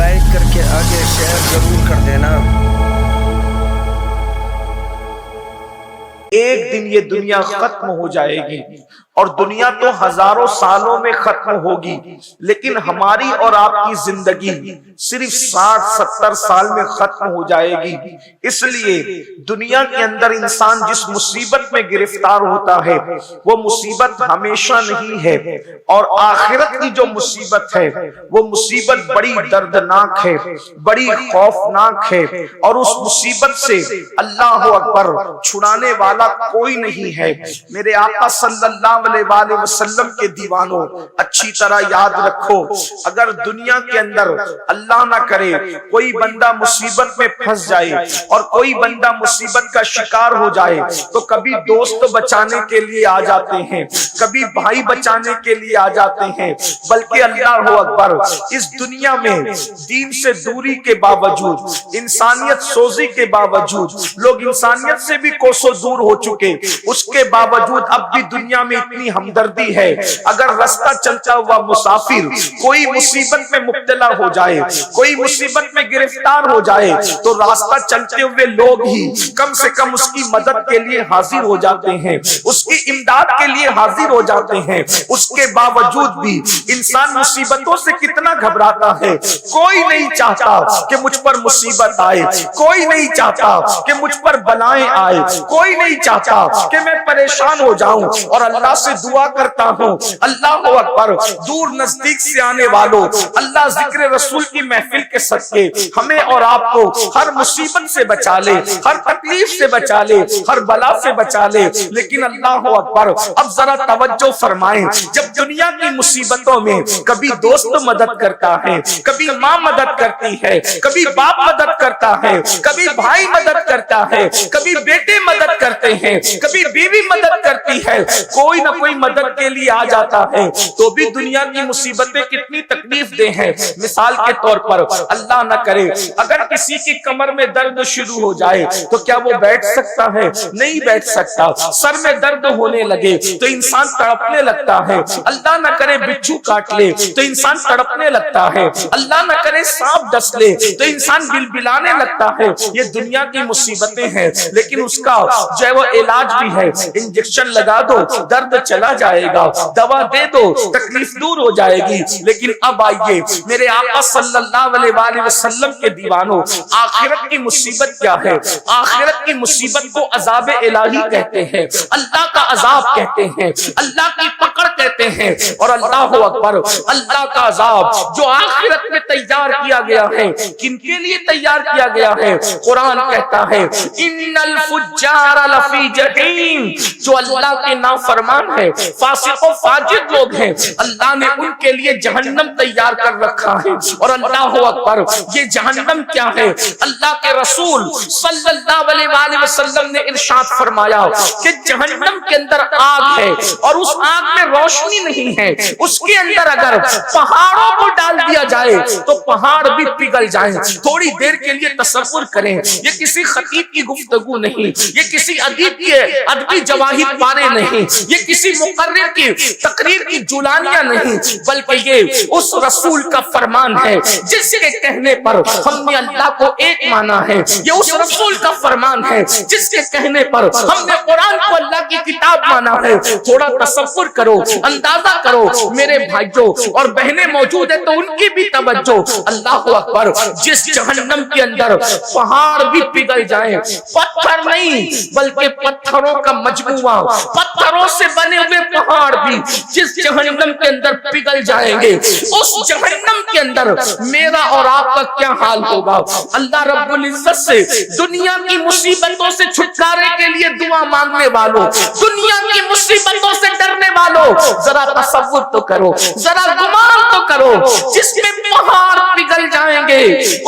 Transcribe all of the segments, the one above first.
Like کر کے آگے شیئر ضرور کر دینا۔ ایک دن یہ دنیا ختم ہو جائے گی، اور دنیا تو ہزاروں سالوں میں ختم ہوگی، لیکن ہماری اور آپ کی زندگی صرف 60-70 سال میں ختم ہو جائے گی۔ اس لیے دنیا کے اندر انسان جس مصیبت میں گرفتار ہوتا ہے وہ مصیبت ہمیشہ نہیں ہے، اور آخرت کی جو مصیبت ہے وہ مصیبت بڑی دردناک ہے، بڑی خوفناک ہے، اور اس مصیبت سے اللہ اکبر چھڑانے والا کوئی نہیں ہے۔ میرے آقا صلی اللہ علیہ وآلہ وسلم کے دیوانوں، اچھی طرح یاد رکھو، اگر دنیا کے اندر اللہ نہ کرے کوئی بندہ مصیبت میں پھنس جائے اور کوئی بندہ مصیبت کا شکار ہو جائے تو کبھی دوست بچانے کے لیے آ جاتے ہیں، کبھی بھائی بچانے کے لیے آ جاتے ہیں، بلکہ اللہ اکبر اس دنیا میں دین سے دوری کے باوجود، انسانیت سوزی کے باوجود، لوگ انسانیت سے بھی کوسوں دور ہو چکے، اس کے باوجود اب بھی دنیا میں اتنی ہمدردی ہے۔ اگر رستہ چلتا ہوا مسافر کوئی مصیبت میں مبتلا ہو جائے، کوئی مصیبت میں گرفتار ہو جائے، تو راستہ چلتے ہوئے لوگ ہی کم سے کم اس کی مدد کے لیے حاضر ہو جاتے ہیں، اس کی امداد کے لیے حاضر ہو جاتے ہیں۔ اس کے باوجود بھی انسان مصیبتوں سے کتنا گھبراتا ہے۔ کوئی نہیں چاہتا کہ مجھ پر مصیبت آئے، کوئی نہیں چاہتا کہ مجھ پر بلائیں آئے، کوئی نہیں چاہتا کہ میں پریشان ہو جاؤں، اور اللہ سے دعا کرتا ہوں اللہ اکبر دور نزدیک سے آنے والوں، اللہ ذکر رسول کی محفل کے صدقے ہمیں اور آپ کو ہر مصیبت سے بچا لے، ہر تکلیف سے بچا لے، ہر بلا سے بچا لے۔ لیکن اللہ اکبر اب ذرا توجہ فرمائیں، جب دنیا کی مصیبتوں میں کبھی دوست مدد کرتا ہے، کبھی ماں مدد کرتی ہے، کبھی باپ مدد کرتا ہے، کبھی بھائی مدد کرتا ہے، کبھی بیٹے مدد کرتے ہیں، کبھی بیوی مدد کرتی ہے، کوئی نہ کوئی مدد کے لیے آ جاتا ہے، تو بھی دنیا کی مصیبتیں کتنی تکلیف دہ ہیں۔ مثال کے طور پر اللہ نہ کرے اگر کسی کی کمر میں درد شروع ہو جائے تو کیا وہ بیٹھ سکتا ہے؟ نہیں بیٹھ سکتا۔ سر میں درد ہونے لگے تو انسان تڑپنے لگتا ہے۔ اللہ نہ کرے بچھو کاٹ لے تو انسان تڑپنے لگتا ہے۔ اللہ نہ کرے سانپ ڈس لے تو انسان بلبلانے لگتا ہے۔ یہ دنیا کی مصیبتیں ہیں، لیکن اس کا جو ہے وہ علاج بھی ہے۔ انجیکشن لگا دو درد چلا جائے گا، دوا دے دو تکلیف دور ہو جائے گی۔ لیکن اب آئیے میرے آقا صلی اللہ علیہ وآلہ وسلم کے دیوانوں، آخرت کی مصیبت کیا ہے؟ آخرت کی مصیبت کو عذاب الہی کہتے ہیں، اللہ کا عذاب کہتے ہیں، اللہ کی پکڑ کہتے ہیں۔ اور اللہ اکبر اللہ کا عذاب جو آخرت میں تیار کیا گیا ہے، کن کے لیے تیار کیا گیا ہے؟ قرآن کہتا ہے ان الفجار لفی جحیم، جو اللہ کے نافرمان ہے، فاسق و فاجر لوگ ہیں، اللہ نے ان کے لیے جہنم تیار کر رکھا ہے۔ اور اللہ اکبر یہ جہنم کیا ہے؟ اللہ کے رسول صلی اللہ علیہ وآلہ وسلم نے ارشاد فرمایا کہ جہنم کے اندر آگ ہے، اور اس آگ میں روشنی نہیں ہے۔ اس کے اندر اگر پہاڑوں کو ڈال دیا جائے تو پہاڑ بھی پگھل جائیں۔ تھوڑی دیر کے لیے تصور کریں، یہ کسی خطیب کی گفتگو نہیں، یہ کسی ادیب کے ادبی جواہر پانے نہیں، یہ کسی مقرر کی تقریر کی جولانیاں نہیں، بلکہ یہ اس رسول کا فرمان ہے جس کے کہنے پر ہم نے اللہ کو ایک مانا ہے۔ یہ اس رسول کا فرمان ہے جس کے کہنے پر ہم نے قرآن کو اللہ کی کتاب مانا ہے۔ تھوڑا تصور کرو، اندازہ کرو میرے بھائیوں اور بہنیں موجود ہیں تو ان کی بھی توجہ۔ اللہ اکبر جس جہنم کے اندر پہاڑ بھی پگھل جائیں، پتھر نہیں بلکہ پتھروں کا مجموعہ، پتھروں سے بنے ہوئے پہاڑ بھی جس جہنم کے اندر پگھل جائیں گے، اس جہنم کے اندر میرا اور آپ کا کیا حال ہوگا؟ اللہ رب العزت سے دنیا کی مصیبتوں سے چھٹکارے کے لیے دعا مانگنے والوں، دنیا کی مصیبتوں سے ڈرنے والوں، ذرا تصور تو کرو، ذرا گمان تو کرو، جس میں پہاڑ پگھل جائیں گے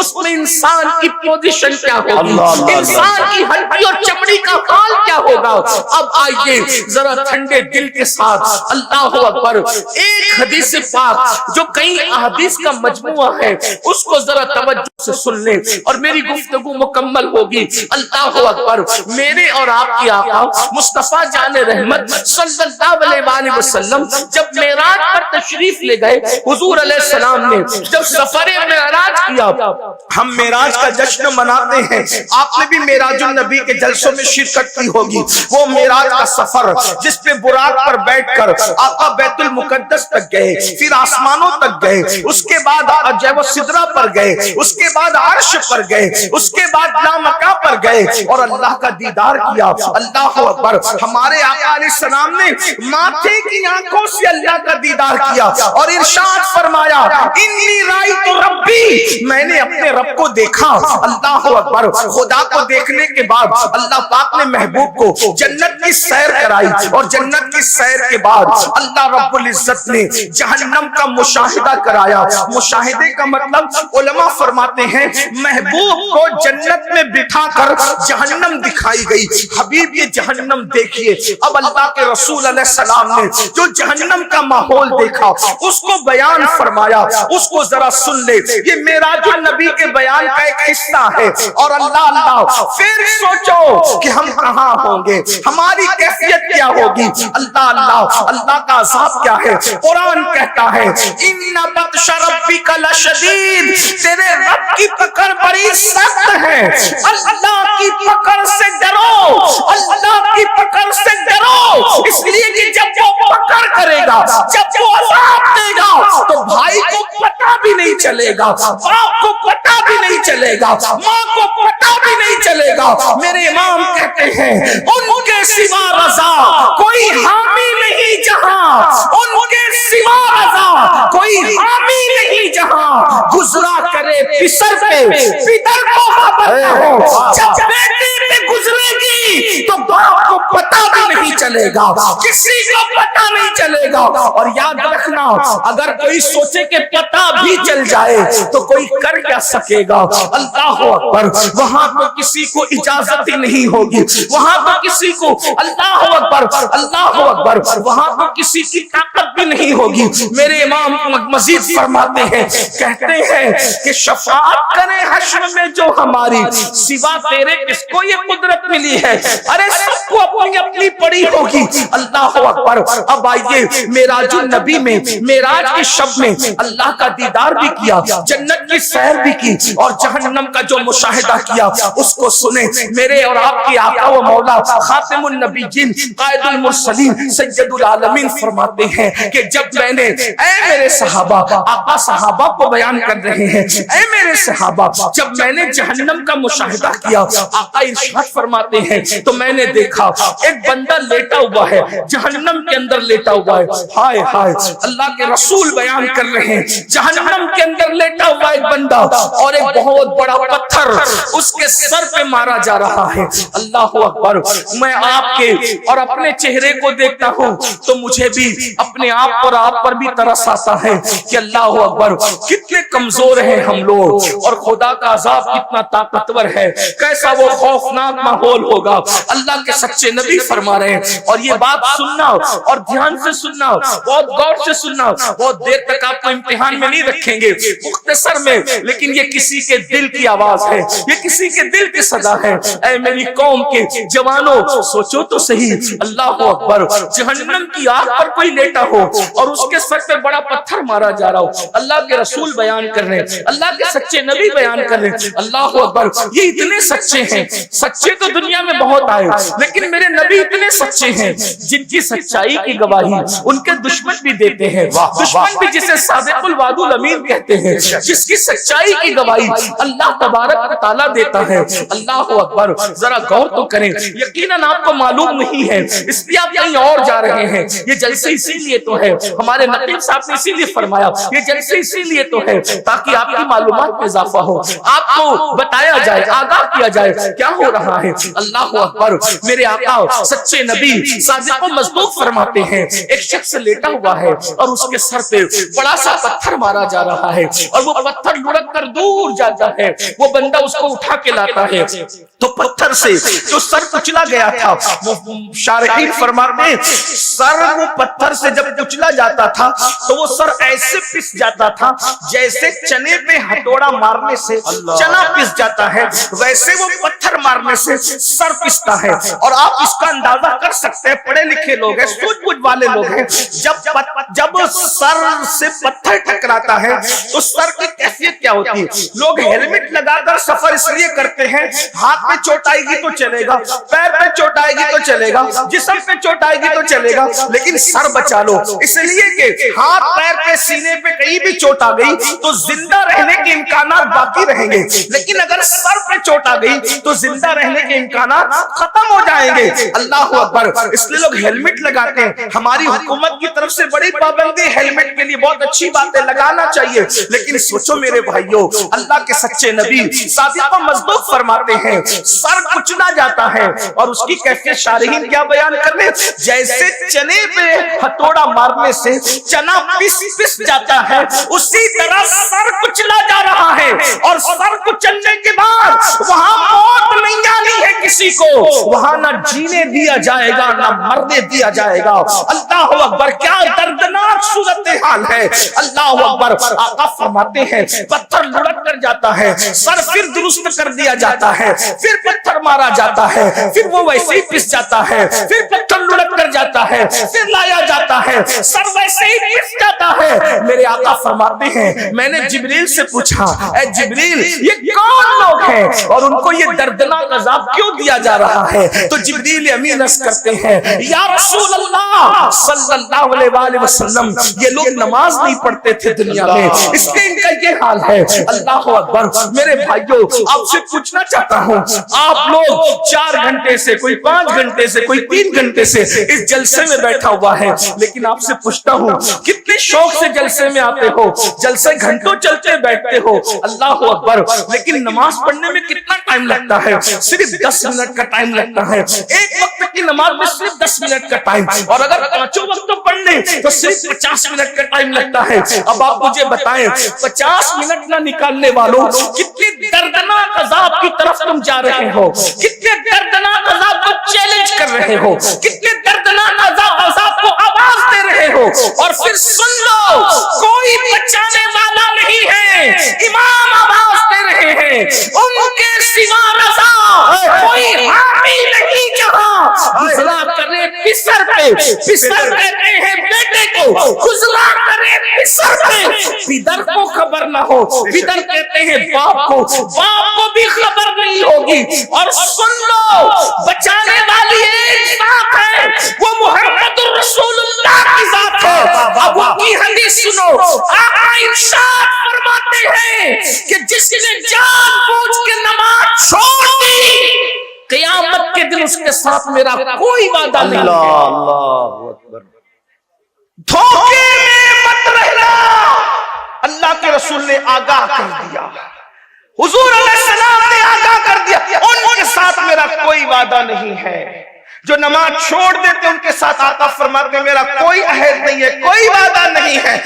اس میں انسان کی پوزیشن کیا ہوگی، انسان کی ہڈی اور چمڑی کا حال کیا ہوگا؟ اب آئیے ذرا ٹھنڈے دل کے ساتھ اللہ اکبر ایک حدیث پاک جو کئی احادیث کا مجموعہ ہے اس کو ذرا توجہ سے سن لیں اور میری گفتگو مکمل ہوگی۔ اللہ اکبر میرے اور آپ کی آقا مصطفیٰ جان رحمت صلی اللہ علیہ وآلہ وسلم جب معراج پر تشریف لے گئے، حضور علیہ السلام نے جب سفر معراج کیا. ہم معراج کا جشن مناتے ہیں. آپ نے بھی معراج النبی کے جلسوں میں شرکت کی ہوگی. وہ معراج کا سفر جس پہ براق پر بیٹھ کر آقا بیت المقدس تک گئے, پھر آسمانوں تک گئے, اس کے بعد جو ہے وہ سدرہ پر گئے, اس کے بعد عرش پر گئے, اس کے بعد لامکہ پر گئے اور اللہ کا دیدار کیا. اللہ اکبر. ہمارے آقا علیہ السلام نے ماتھے کی آنکھوں سے اللہ کا دیدار کیا اور ارشاد فرمایا انی رأیت ربی, میں نے اپنے رب کو دیکھا. اللہ اکبر. خدا کو دیکھنے کے بعد اللہ پاک نے محبوب کو جنت کی سیر کرائی اور جنت کی سیر کے بعد اللہ رب العزت نے جہنم کا مشاہدہ کرایا. مشاہدے کا مطلب علماء فرماتے ہیں محبوب کو جنت میں بٹھا کر جہنم دکھائی گئی. حبیب یہ جہنم دیکھیے. اب اللہ کے رسول علیہ السلام نے جو جہنم کا ماحول دیکھا اس کو بیان فرمایا. اس کو ذرا سن لے. یہ معراج النبی کے بیان کا ایک حصہ ہے. اور اللہ پھر سوچو کہ ہم کہاں ہوں گے, ہماری کیفیت کیا ہوگی. اللہ کا عذاب کیا ہے. قرآن کہتا ہے ان بطش ربک لشدید, تیرے رب کی پکڑ بڑی سخت ہے. اللہ کی پکڑ سے ڈرو, اللہ کی پکڑ سے ڈرو. اس لیے کہ جب وہ پکڑ کرے گا, جب وہ عذاب دے گا تو بھائی کو پتہ بھی نہیں چلے گا, باپ کو پتہ بھی نہیں چلے گا, ماں کو پتہ بھی نہیں چلے گا. میرے امام کہتے ہیں ان کے سوا رضا کوئی حامی نہیں جہاں, ان کے سوا رضا کوئی حامی نہیں جہاں. گزرا کرے پسر پہ پدر کو خبر نہ ہو, جب بیٹی پہ گزرے گی تو باپ کو پتہ بھی نہیں چلے گا, کسی کو پتہ نہیں چلے گا. اور یاد رکھنا اگر کوئی سوچے کہ پتہ بھی چل جائے تو کوئی کر کیا سکے گا. اللہ اکبر. وہاں تو کسی کو اجازت ہی نہیں ہوگی, وہاں تو کسی کو اللہ اکبر اللہ اکبر وہاں تو کسی کی طاقت بھی نہیں ہوگی. میرے امام مزید فرماتے ہیں, کہتے ہیں کہ شفاعت کرے حشر میں جو ہماری, سوا تیرے کس کو یہ قدرت ملی ہے. ارے سب کو اپنی اپنی پڑی ہوگی. اللہ اکبر. اب آئیے معراج النبی میں معراج کی شب میں اللہ کا دیدار بھی کیا, جنت کی سیر بھی کی اور جہنم کا جو مشاہدہ کیا اس کو سنے. میرے اور آپ کی آقا و مولا خاتم النبیین قائد المرسلین سید العالمین فرماتے ہیں کہ جب میں نے, اے میرے صحابہ, آقا صحابہ کو بیان کر رہے ہیں, اے میرے صحابہ جب میں نے جہنم کا مشاہدہ کیا, آقا ارشاد فرماتے ہیں تو میں نے دیکھا ایک بندہ لیٹا ہوا ہے, جہنم کے اندر لیٹا ہوا ہے. ہائے ہائے. اللہ کے رسول بیان کر رہے ہیں جہنم کے اندر لیٹا ہوا ایک بندہ اور ایک بہت بڑا پتھر اس کے سر پہ مارا جا رہا ہے. اللہ اکبر. میں آپ کے اور اپنے چہرے کو دیکھتا ہوں تو مجھے بھی اپنے آپ اور آپ پر بھی ترس آتا ہے کہ اللہ اکبر کتنے کمزور ہیں ہم لوگ اور خدا کا عذاب کتنا طاقتور ہے. کیسا وہ خوفناک ماحول ہوگا. اللہ کے سچے نبی فرما رہے ہیں. اور یہ بات سننا اور دھیان سے سننا, بہت غور سے سننا. بہت دیر تک آپ کو امتحان میں نہیں رکھیں گے, مختصر میں, لیکن یہ کسی کے دل کی آواز ہے, یہ کسی کے دل کی صدا ہے. اے میری قوم کے جوانوں سوچو تو صحیح. اللہ اکبر. جہنم کی آگ پر کوئی لیٹا ہو اور اس کے سر پہ بڑا پتھر مارا جا رہا ہو. اللہ کے رسول بیان کر رہے ہیں, اللہ کے سچے نبی بیان کر رہے ہیں. اللہ اکبر. یہ اتنے سچے ہیں, سچے تو دنیا میں بہت آئے لیکن میرے نبی اتنے سچے ہیں جن کی سچائی کی گواہی ان کے دشمن بھی دیتے ہیں. دشمن بھی جسے صادق الوعد الامین کہتے ہیں, جس کی سچائی کی گواہی اللہ تبارک و تعالیٰ دیتا ہے. اللہ اکبر. ذرا غور تو کریں, یقیناً آپ کو معلوم نہیں ہے اس لیے آپ کہیں اور جا رہے ہیں. یہ جلسے اسی لیے تو ہے, ہمارے نقیب صاحب نے اسی لیے فرمایا یہ جلسے اسی لیے تو ہے تاکہ آپ کی معلومات میں اضافہ ہو, آپ کو بتایا جائے, آگاہ کیا جائے کیا ہو رہا ہے. اللہ اکبر. میرے آقا سچے نبی صادق و مصدوق فرماتے ہیں ایک شخص لیٹا ہوا ہے اور اس کے سر پہ بڑا سا پتھر مارا جا رہا ہے اور وہ پتھر لڑک کر دور جاتا ہے. وہ بندہ اس کو اٹھا کے لاتا ہے تو پتھر سے جو سر کچلا گیا تھا, وہ شارحین فرماتے ہیں سر وہ پتھر سے جب کچلا جاتا تھا تو وہ سر ایسے پس جاتا تھا جیسے چنے پہ ہتھوڑا مارنے سے چنا پس جاتا ہے, ویسے وہ پتھر مارنے سے سر پستا ہے، اور آپ اس کا اندازہ کر سکتے ہیں، پڑھے لکھے لوگ ہیں، سوچ بوجھ والے لوگ ہیں، جب سر سے پتھر ٹکراتا ہے تو سر کی کیفیت کیا ہوتی ہے؟ لوگ ہیلمٹ لگا کر سفر اس لیے کرتے ہیں، ہاتھ پہ چوٹ آئے گی تو چلے گا، پیر پہ چوٹ آئے گی تو چلے گا، جسم پہ چوٹ آئے گی تو چلے گا، لیکن سر بچا لو، اس لیے کہ ہاتھ پیر پہ سینے پہ کہیں بھی چوٹ آ گئی تو زندہ رہنے کے امکانات باقی رہیں گے، لیکن اگر سر پہ چوٹ آ گئی تو زندہ رہنے کے امکانات ختم ہو جائیں گے۔ اللہ اکبر، اس لیے لوگ ہیلمٹ لگاتے ہیں، ہماری حکومت کی طرف سے بڑی پابندی ہیلمٹ کے لیے، بہت اچھی بات ہے، لگانا چاہیے، لیکن سوچو میرے بھائیوں، اللہ کے سچے نبی صادق و مصدوق فرماتے ہیں سر کچلا جاتا ہے، اور اس کی کیفیت شارحین کیا بیان کر رہے ہیں؟ جیسے چنے پہ ہتھوڑا مارنے سے چنا پس جاتا ہے، اسی طرح سر کچلا جا رہا ہے، اور سر کچلنے کے بعد وہاں موت نہیں آنی ہے کسی کو، وہاں نہ جینے دیا جائے گا نہ مرنے دیا جائے گا۔ اللہ اکبر، کیا دردناک صورتحال ہے۔ اللہ اکبر، آقا فرماتے ہیں پتھر لڑک کر جاتا ہے، سر پھر درست کر دیا جاتا ہے، پھر پتھر مارا جاتا ہے، پھر وہ ویسے ہی پس جاتا ہے، پھر پتھر لڑک کر جاتا ہے، پھر لایا جاتا ہے، سر ویسے ہی پس جاتا ہے۔ میرے آقا فرماتے ہیں میں نے جبریل سے پوچھا، اے جبریل یہ کون لوگ ہیں اور ان کو یہ دردناک عذاب کیوں دیا جا رہا ہے؟ تو جبریل امین عرض کرتے ہیں یا رسول اللہ صلی اللہ علیہ وآلہ وسلم، یہ لوگ نماز نہیں پڑھتے تھے دنیا میں، اس لیے ان کا یہ حال ہے۔ اللہ اکبر، میرے بھائیوں آپ سے پوچھنا چاہتا ہوں، آپ لوگ 4 گھنٹے سے، کوئی 5 گھنٹے سے، کوئی 3 گھنٹے سے اس جلسے میں بیٹھا ہوا ہے، لیکن آپ سے پوچھتا ہوں کتنے شوق سے جلسے میں آتے ہو، جلسے گھنٹوں چلتے بیٹھتے ہو، اللہ اکبر، لیکن نماز پڑھنے میں کتنا ٹائم لگتا ہے؟ صرف 10 منٹ کا ٹائم لگتا ہے، ایک وقت کی نماز میں صرف 10 منٹ کا ٹائم، اور اگر 5 وقت پڑھنے تو صرف 50 منٹ کا ٹائم لگتا ہے۔ اب آپ مجھے بتائیں 50 منٹ نہ نکالنے والوں کتنے دردناک عذاب کی طرف تم جا رہے ہو، کتنے دردناک عذاب کو چیلنج کر رہے ہو، کتنے دردناک عذاب کو آواز دے رہے ہو، اور پھر سن لو کوئی بچانے والا نہیں ہے، امام آواز دے رہے ہیں ان کے سوا رضا کوئی حامی نہیں جہاں، گزلا کرے پسر پہ، پسر کہتے ہیں بیٹے کو، گزلا کرے پسر پہ، پدر کو خبر نہ ہو، پدر کہتے ہیں باپ کو، باپ کو بھی خبر نہیں ہوگی، اور سن لو بچانے والی ایک ذات ہے، وہ محمد الرسول اللہ کی ذات ہے۔ اب ان کی حدیث سنو، آقا ارشاد فرماتے ہیں کہ جس نے جان بوجھ کے نماز چھوڑ دی، قیامت کے دن اس کے ساتھ میرا کوئی وعدہ نہیں۔ اللہ اکبر، دھوکے میں مت رہنا، اللہ کے رسول نے آگاہ کر دیا، حضور علیہ السلام نے آگاہ کر دیا، ان کے ساتھ میرا کوئی وعدہ نہیں ہے۔ جو نماز چھوڑ دیتے ان کے ساتھ آقا فرماتے میرا کوئی عہد نہیں ہے، کوئی وعدہ نہیں ہے۔